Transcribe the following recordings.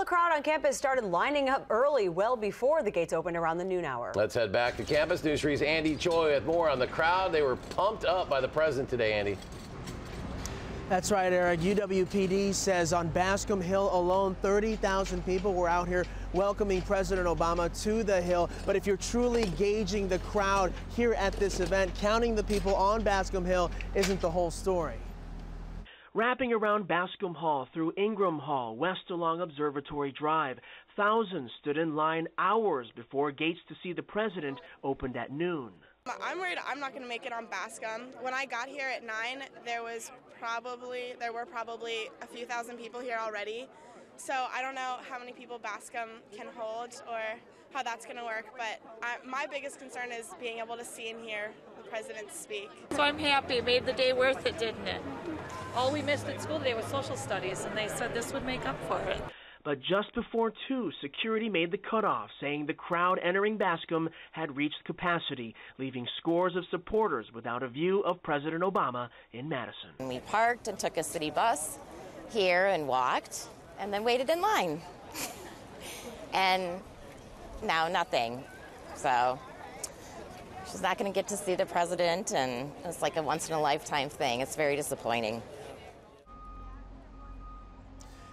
the crowd on campus started lining up early, well before the gates opened around the noon hour. Let's head back to campus. News 3's Andy Choi with more on the crowd. They were pumped up by the president today, Andy. That's right, Eric. UW-PD says on Bascom Hill alone, 30,000 people were out here welcoming President Obama to the Hill. But if you're truly gauging the crowd here at this event, counting the people on Bascom Hill isn't the whole story. Wrapping around Bascom Hall through Ingram Hall, west along Observatory Drive, thousands stood in line hours before gates to see the president opened at noon. I'm worried I'm not going to make it on Bascom. When I got here at 9, there were probably a few thousand people here already. So I don't know how many people Bascom can hold or how that's going to work, but my biggest concern is being able to see and hear the president speak. So I'm happy. It made the day worth it, didn't it? All we missed at school today was social studies, and they said this would make up for it. But just before 2, security made the cutoff, saying the crowd entering Bascom had reached capacity, leaving scores of supporters without a view of President Obama in Madison. We parked and took a city bus here and walked, and then waited in line. And now nothing. So she's not going to get to see the president, and it's like a once-in-a-lifetime thing. It's very disappointing.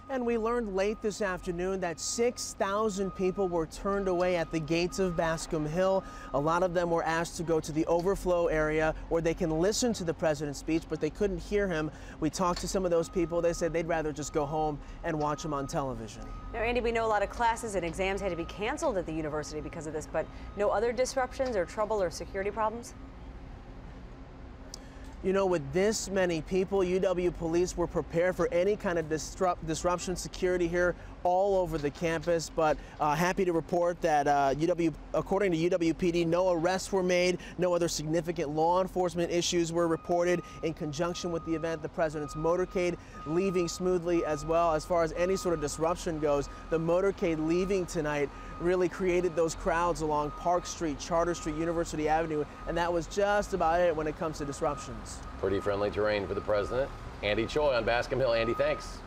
And we learned late this afternoon that 6,000 people were turned away at the gates of Bascom Hill. A lot of them were asked to go to the overflow area where they can listen to the president's speech, but they couldn't hear him. We talked to some of those people. They said they'd rather just go home and watch him on television. Now, Andy, we know a lot of classes and exams had to be canceled at the university because of this, but no other disruptions or trouble or security problems? You know, with this many people, UW police were prepared for any kind of disruption, security here all over the campus. But happy to report that according to UW-PD, no arrests were made, no other significant law enforcement issues were reported in conjunction with the event. The president's motorcade leaving smoothly as well. As far as any sort of disruption goes, the motorcade leaving tonight really created those crowds along Park Street, Charter Street, University Avenue, and that was just about it when it comes to disruptions. Pretty friendly terrain for the president. Andy Choi on Bascom Hill. Andy, thanks.